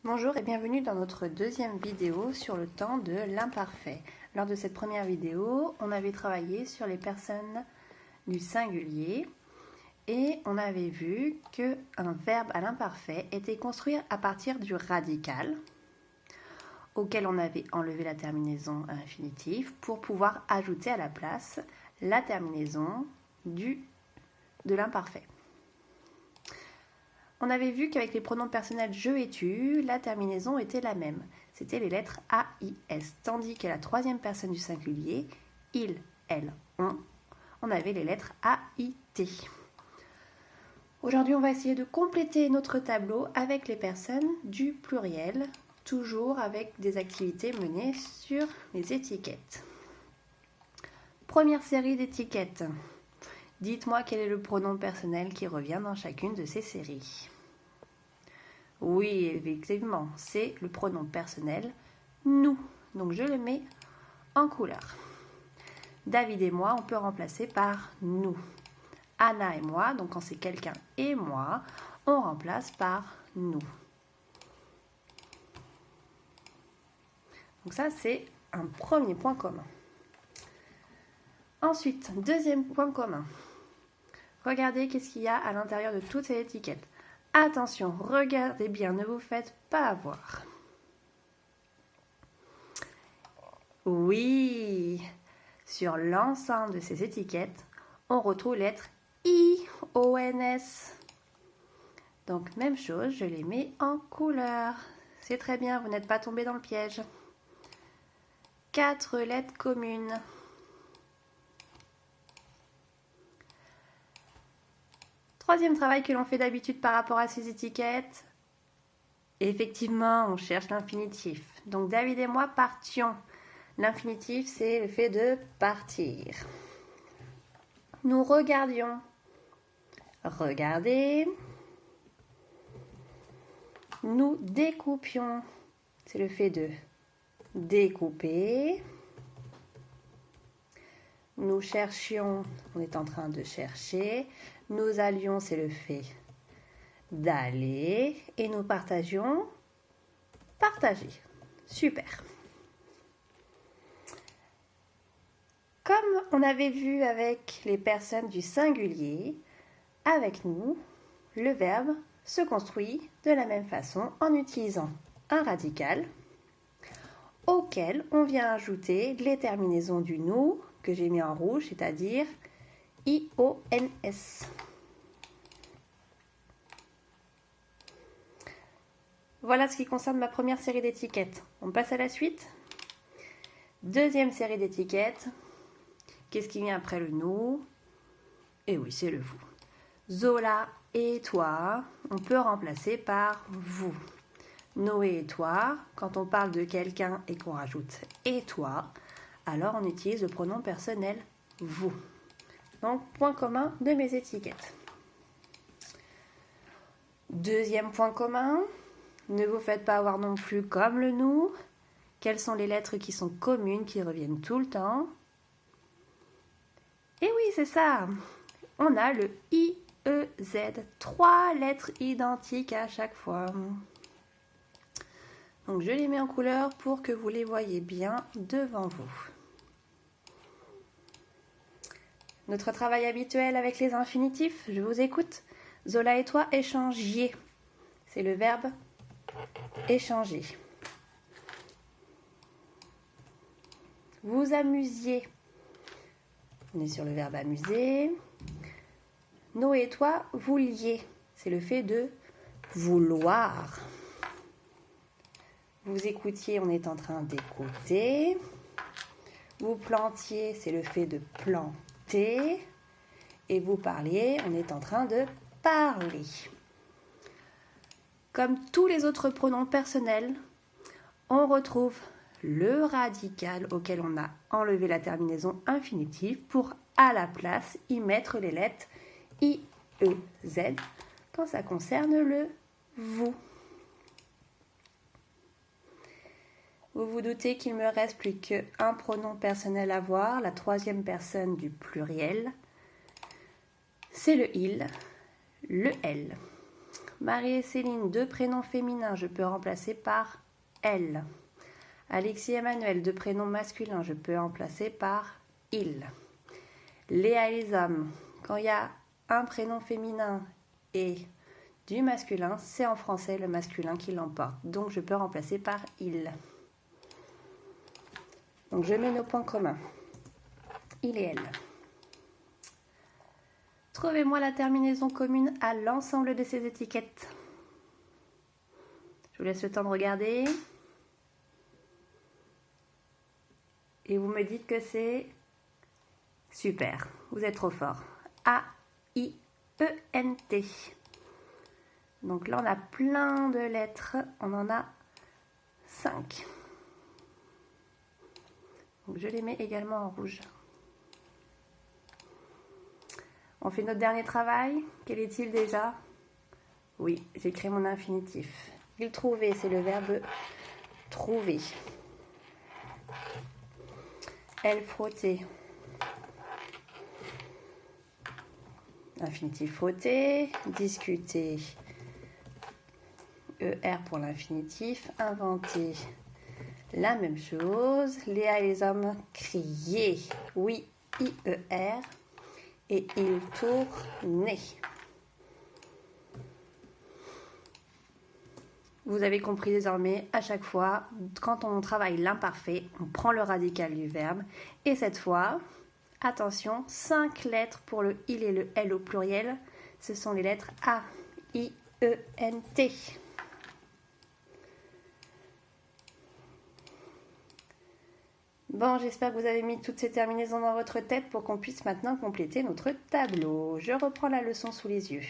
Bonjour et bienvenue dans notre deuxième vidéo sur le temps de l'imparfait. Lors de cette première vidéo, on avait travaillé sur les personnes du singulier et on avait vu qu'un verbe à l'imparfait était construit à partir du radical auquel on avait enlevé la terminaison à infinitif pour pouvoir ajouter à la place la terminaison de l'imparfait. On avait vu qu'avec les pronoms personnels je et tu, la terminaison était la même. C'était les lettres A, I, S. Tandis qu'à la troisième personne du singulier, il, elle, on avait les lettres A, I, T. Aujourd'hui, on va essayer de compléter notre tableau avec les personnes du pluriel, toujours avec des activités menées sur les étiquettes. Première série d'étiquettes. Dites-moi quel est le pronom personnel qui revient dans chacune de ces séries. Oui, effectivement, c'est le pronom personnel nous. Donc je le mets en couleur. David et moi, on peut remplacer par nous. Anna et moi, donc quand c'est quelqu'un et moi, on remplace par nous. Donc ça, c'est un premier point commun. Ensuite, deuxième point commun. Regardez qu'est-ce qu'il y a à l'intérieur de toutes ces étiquettes. Attention, regardez bien, ne vous faites pas avoir. Oui, sur l'ensemble de ces étiquettes, on retrouve les lettres I-O-N-S. Donc, même chose, je les mets en couleur. C'est très bien, vous n'êtes pas tombé dans le piège. 4 lettres communes. Troisième travail que l'on fait d'habitude par rapport à ces étiquettes. Effectivement, on cherche l'infinitif. Donc, David et moi partions. L'infinitif, c'est le fait de partir. Nous regardions. Regardez. Nous découpions. C'est le fait de découper. Nous cherchions. On est en train de chercher. Nous allions, c'est le fait d'aller. Et nous partagions. Partager. Super. Comme on avait vu avec les personnes du singulier, avec nous, le verbe se construit de la même façon en utilisant un radical auquel on vient ajouter les terminaisons du nous que j'ai mis en rouge, c'est-à-dire I-O-N-S. Voilà ce qui concerne ma première série d'étiquettes. On passe à la suite. Deuxième série d'étiquettes. Qu'est-ce qui vient après le nous? Eh oui, c'est le vous. Zola et toi, on peut remplacer par vous. Noé et toi, quand on parle de quelqu'un et qu'on rajoute et toi, alors on utilise le pronom personnel vous. Donc, point commun de mes étiquettes. Deuxième point commun, ne vous faites pas avoir non plus comme le nous. Quelles sont les lettres qui sont communes, qui reviennent tout le temps? Et oui, c'est ça. On a le I, E, Z. 3 lettres identiques à chaque fois. Donc je les mets en couleur pour que vous les voyez bien devant vous. Notre travail habituel avec les infinitifs, je vous écoute. Zola et toi, échangiez. C'est le verbe échanger. Vous amusiez. On est sur le verbe amuser. Noé et toi, vouliez. C'est le fait de vouloir. Vous écoutiez, on est en train d'écouter. Vous plantiez, c'est le fait de planter. Et vous parliez, on est en train de parler. Comme tous les autres pronoms personnels, on retrouve le radical auquel on a enlevé la terminaison infinitive pour à la place y mettre les lettres I, E, Z quand ça concerne le vous. Vous vous doutez qu'il me reste plus qu'un pronom personnel à voir, la troisième personne du pluriel. C'est le il, le elle. Marie et Céline, deux prénoms féminins, je peux remplacer par elle. Alexis et Emmanuel, deux prénoms masculins, je peux remplacer par il. Léa et les hommes, quand il y a un prénom féminin et du masculin, c'est en français le masculin qui l'emporte. Donc je peux remplacer par il. Donc je mets nos points communs. Il et elle. Trouvez-moi la terminaison commune à l'ensemble de ces étiquettes. Je vous laisse le temps de regarder. Et vous me dites que c'est super. Vous êtes trop fort. A-I-E-N-T. Donc là, on a plein de lettres. On en a 5. Donc je les mets également en rouge. On fait notre dernier travail. Quel est-il déjà? Oui, j'écris mon infinitif. Il trouvait, c'est le verbe trouver. Elle frottait. Infinitif frotter. Discuter. ER pour l'infinitif. Inventer. La même chose. Léa et les hommes criaient. Oui, I-E-R. Et il tournait. Vous avez compris désormais, à chaque fois, quand on travaille l'imparfait, on prend le radical du verbe. Et cette fois, attention, 5 lettres pour le il et le elle au pluriel. Ce sont les lettres A, I, E, N, T. Bon, j'espère que vous avez mis toutes ces terminaisons dans votre tête pour qu'on puisse maintenant compléter notre tableau. Je reprends la leçon sous les yeux.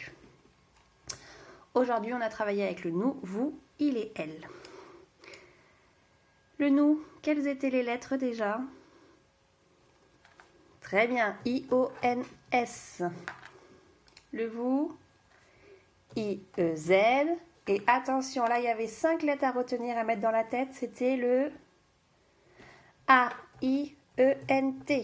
Aujourd'hui, on a travaillé avec le nous, vous, il et elle. Le nous, quelles étaient les lettres déjà? Très bien, I-O-N-S. Le vous, I-E-Z. Et attention, là, il y avait 5 lettres à retenir, à mettre dans la tête. C'était le A-I-E-N-T.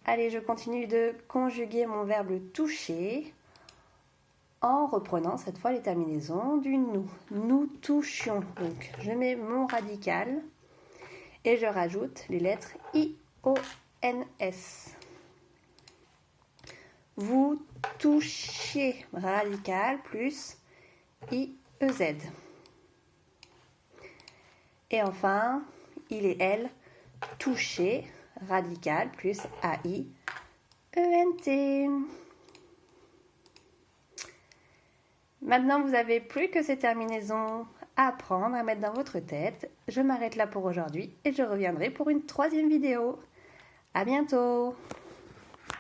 Allez, je continue de conjuguer mon verbe toucher en reprenant cette fois les terminaisons du nous. Nous touchions. Donc, je mets mon radical et je rajoute les lettres I-O-N-S. Vous touchiez, radical plus I-E-Z. Et enfin, il et elle touchaient, radical plus A-I-E-N-T. Maintenant, vous n'avez plus que ces terminaisons à apprendre, à mettre dans votre tête. Je m'arrête là pour aujourd'hui et je reviendrai pour une 3e vidéo. À bientôt!